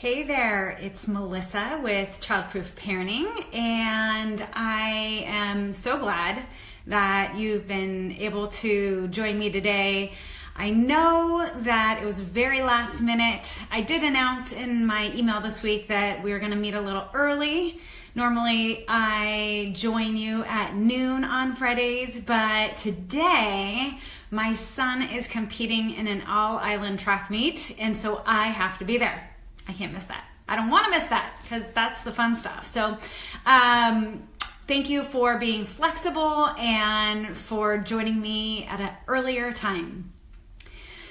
Hey there, it's Melissa with Childproof Parenting, and I am so glad that you've been able to join me today. I know that it was very last minute. I did announce in my email this week that we were going to meet a little early. Normally I join you at noon on Fridays, but today my son is competing in an all-island track meet, and so I have to be there. I can't miss that. I don't want to miss that because that's the fun stuff. So thank you for being flexible and for joining me at an earlier time.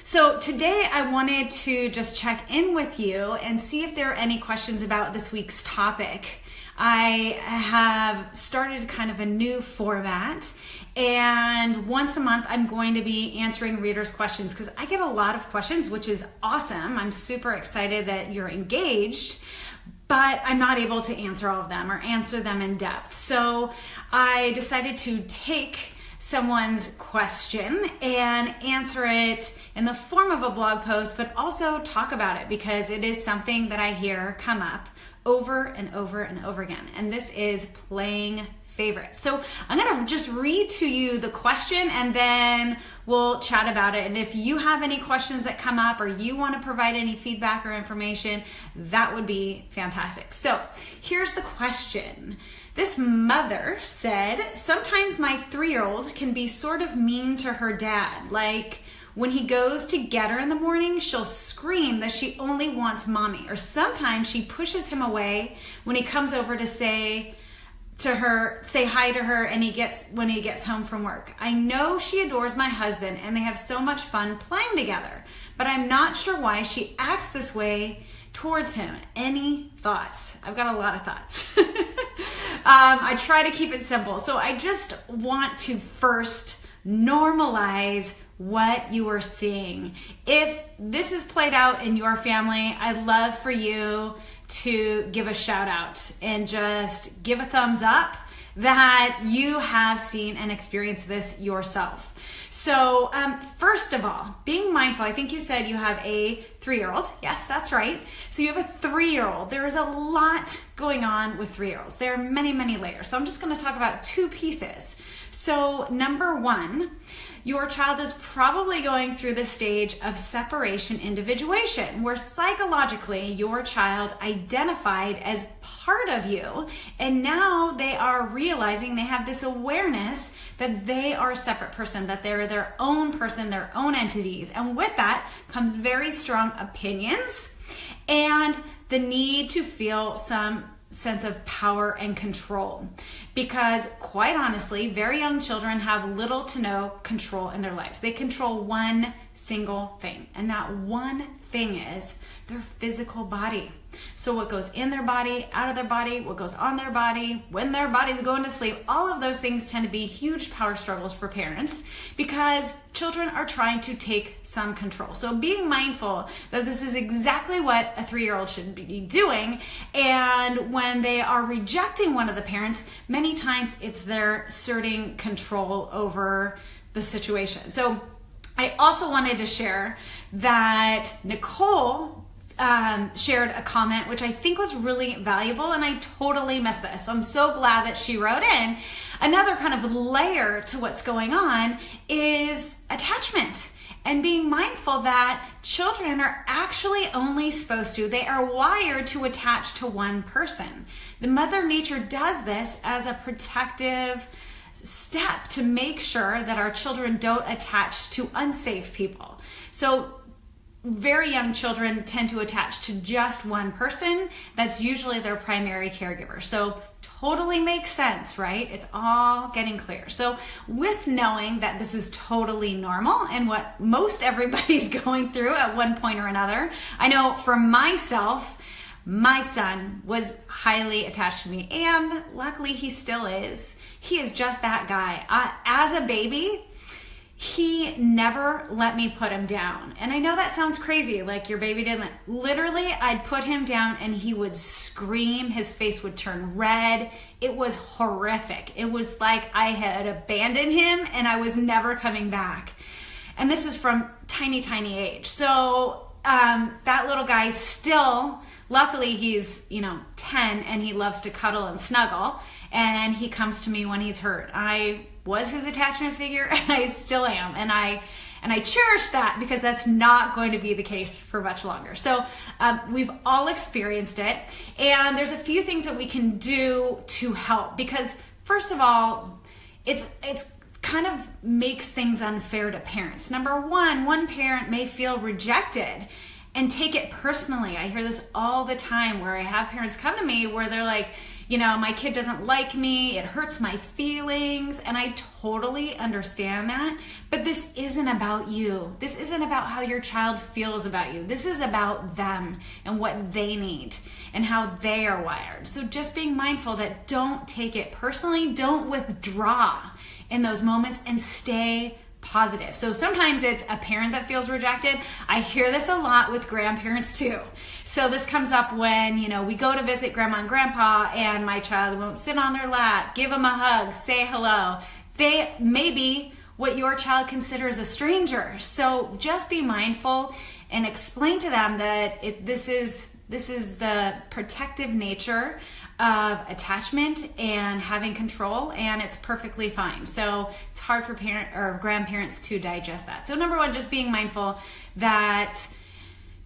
So today I wanted to just check in with you and see if there are any questions about this week's topic. I have started kind of a new format, and once a month I'm going to be answering readers' questions because I get a lot of questions, which is awesome. I'm super excited that you're engaged, but I'm not able to answer all of them or answer them in depth. So I decided to take someone's question and answer it in the form of a blog post, but also talk about it because it is something that I hear come up over and over and over again. And this is playing favorites. So I'm going to just read to you the question and then we'll chat about it. And if you have any questions that come up or you want to provide any feedback or information, that would be fantastic. So here's the question. This mother said, sometimes my 3-year-old can be sort of mean to her dad. Like when he goes to get her in the morning, she'll scream that she only wants mommy. Or sometimes she pushes him away when he comes over to say hi to her when he gets home from work. I know she adores my husband and they have so much fun playing together, but I'm not sure why she acts this way towards him. Any thoughts? I've got a lot of thoughts. I try to keep it simple. So I just want to first normalize what you are seeing. If this is played out in your family, I'd love for you to give a shout out and just give a thumbs up that you have seen and experienced this yourself. So first of all, being mindful, I think you said you have a 3-year-old. Yes, that's right. So you have a 3-year-old. There is a lot going on with 3-year-olds. There are many, many layers. So I'm just going to talk about 2 pieces. So number 1, your child is probably going through the stage of separation individuation, where psychologically your child identified as part of you, and now they are realizing they have this awareness that they are a separate person, that they're their own person, their own entities. And with that comes very strong opinions and the need to feel some sense of power and control, because quite honestly, very young children have little to no control in their lives. They control one single thing, and that one thing is their physical body. So what goes in their body, out of their body, what goes on their body, when their body's going to sleep, all of those things tend to be huge power struggles for parents because children are trying to take some control. So being mindful that this is exactly what a 3-year-old should be doing, and when they are rejecting one of the parents, many times it's they're asserting control over the situation. So I also wanted to share that Nicole shared a comment which I think was really valuable, and I totally missed this. So I'm so glad that she wrote in. Another kind of layer to what's going on is attachment and being mindful that children are actually only they are wired to attach to one person. The Mother Nature does this as a protective step to make sure that our children don't attach to unsafe people. So very young children tend to attach to just one person. That's usually their primary caregiver. So totally makes sense, right? It's all getting clear. So with knowing that this is totally normal and what most everybody's going through at one point or another, I know for myself, my son was highly attached to me, and luckily he still is. He is just that guy. As a baby, he never let me put him down. And I know that sounds crazy, like your baby didn't. Literally, I'd put him down and he would scream. His face would turn red. It was horrific. It was like I had abandoned him and I was never coming back. And this is from tiny age. So that little guy still luckily he's, 10 and he loves to cuddle and snuggle, and he comes to me when he's hurt. I was his attachment figure and I still am. And I cherish that because that's not going to be the case for much longer. So we've all experienced it. And there's a few things that we can do to help, because first of all, it's kind of makes things unfair to parents. Number one parent may feel rejected and take it personally. I hear this all the time where I have parents come to me where they're like, my kid doesn't like me, it hurts my feelings, and I totally understand that, but this isn't about you. This isn't about how your child feels about you. This is about them and what they need and how they are wired. So just being mindful that don't take it personally, don't withdraw in those moments, and stay positive. So sometimes it's a parent that feels rejected. I hear this a lot with grandparents too. So this comes up when, we go to visit grandma and grandpa and my child won't sit on their lap, give them a hug, say hello. They may be what your child considers a stranger. So just be mindful and explain to them that this is the protective nature of attachment and having control, and it's perfectly fine. So it's hard for parent or grandparents to digest that. So number one, just being mindful that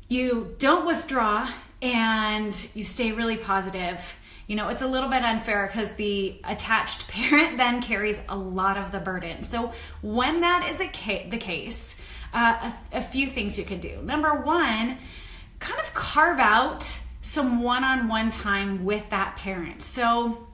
you don't withdraw and you stay really positive. It's a little bit unfair because the attached parent then carries a lot of the burden. So when that is the case, a few things you can do. Number one, kind of carve out some one-on-one time with that parent. So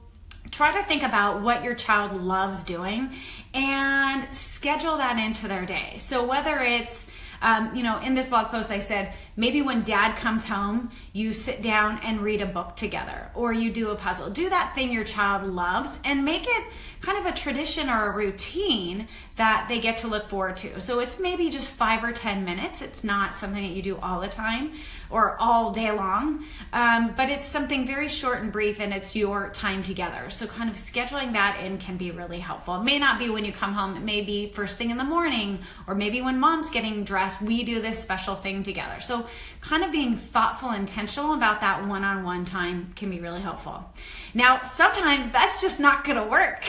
try to think about what your child loves doing and schedule that into their day. So whether it's, in this blog post I said, maybe when dad comes home, you sit down and read a book together, or you do a puzzle. Do that thing your child loves and make it kind of a tradition or a routine that they get to look forward to. So it's maybe just 5 or 10 minutes. It's not something that you do all the time or all day long, but it's something very short and brief, and it's your time together. So kind of scheduling that in can be really helpful. It may not be when you come home. It may be first thing in the morning, or maybe when mom's getting dressed, we do this special thing together. So kind of being thoughtful, intentional about that one-on-one time can be really helpful. Now, sometimes that's just not going to work.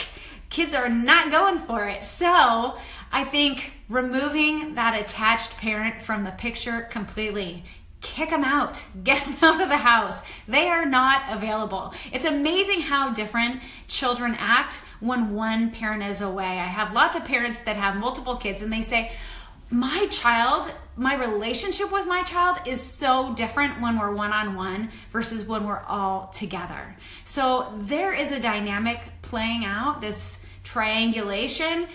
Kids are not going for it. So I think removing that attached parent from the picture completely, kick them out, get them out of the house. They are not available. It's amazing how different children act when one parent is away. I have lots of parents that have multiple kids, and they say, my relationship with my child is so different when we're one-on-one versus when we're all together. So there is a dynamic playing out, this triangulation.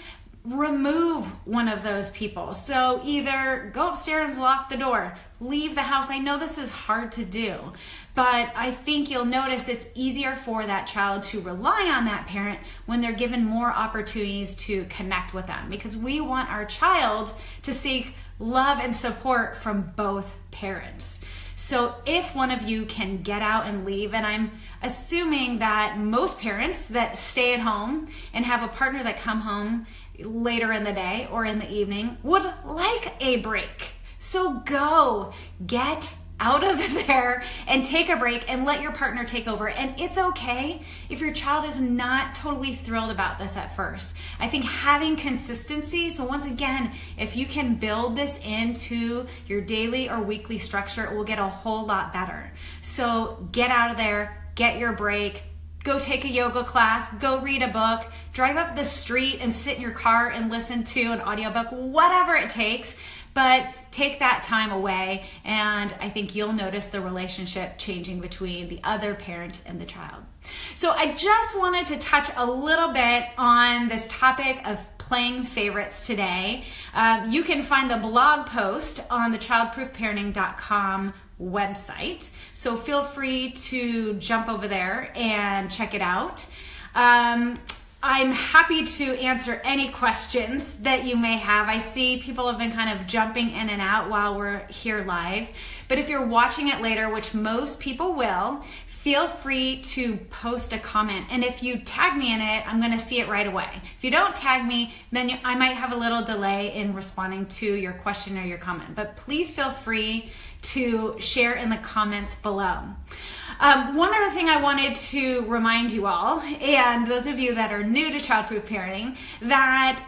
Remove one of those people. So either go upstairs and lock the door, leave the house. I know this is hard to do, but I think you'll notice it's easier for that child to rely on that parent when they're given more opportunities to connect with them, because we want our child to seek love and support from both parents. So if one of you can get out and leave, and I'm assuming that most parents that stay at home and have a partner that come home later in the day or in the evening would like a break. So go get out of there and take a break and let your partner take over. And it's okay if your child is not totally thrilled about this at first. I think having consistency, so once again, if you can build this into your daily or weekly structure, it will get a whole lot better. So get out of there, get your break, go take a yoga class, go read a book, drive up the street and sit in your car and listen to an audiobook, whatever it takes. But take that time away, and I think you'll notice the relationship changing between the other parent and the child. So I just wanted to touch a little bit on this topic of playing favorites today. You can find the blog post on the childproofparenting.com website. So feel free to jump over there and check it out. I'm happy to answer any questions that you may have. I see people have been kind of jumping in and out while we're here live. But if you're watching it later, which most people will, feel free to post a comment. And if you tag me in it, I'm gonna see it right away. If you don't tag me, then I might have a little delay in responding to your question or your comment. But please feel free to share in the comments below. One other thing I wanted to remind you all, and those of you that are new to Childproof Parenting, that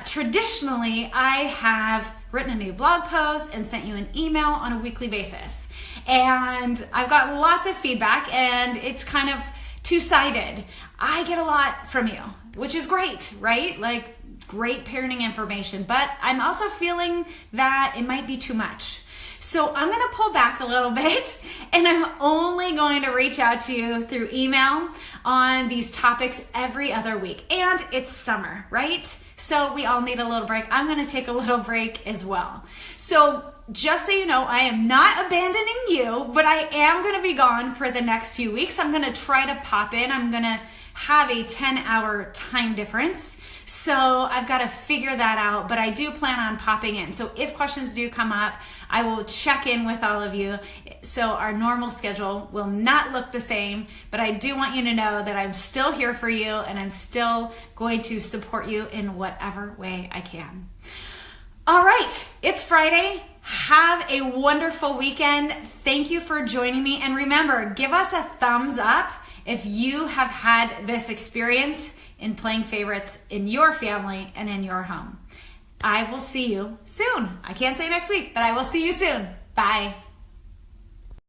traditionally I have written a new blog post and sent you an email on a weekly basis. And I've got lots of feedback, and it's kind of two-sided. I get a lot from you, which is great, right? Like, great parenting information, but I'm also feeling that it might be too much. So I'm gonna pull back a little bit, and I'm only going to reach out to you through email on these topics every other week. And it's summer, right? So we all need a little break. I'm gonna take a little break as well. So just so you know, I am not abandoning you, but I am gonna be gone for the next few weeks. I'm gonna try to pop in. I'm gonna have a 10-hour time difference. So I've got to figure that out, but I do plan on popping in. So if questions do come up, I will check in with all of you. So our normal schedule will not look the same, but I do want you to know that I'm still here for you, and I'm still going to support you in whatever way I can. All right, it's Friday. Have a wonderful weekend. Thank you for joining me. And remember, give us a thumbs up if you have had this experience in playing favorites in your family and in your home. I will see you soon. I can't say next week, but I will see you soon. Bye.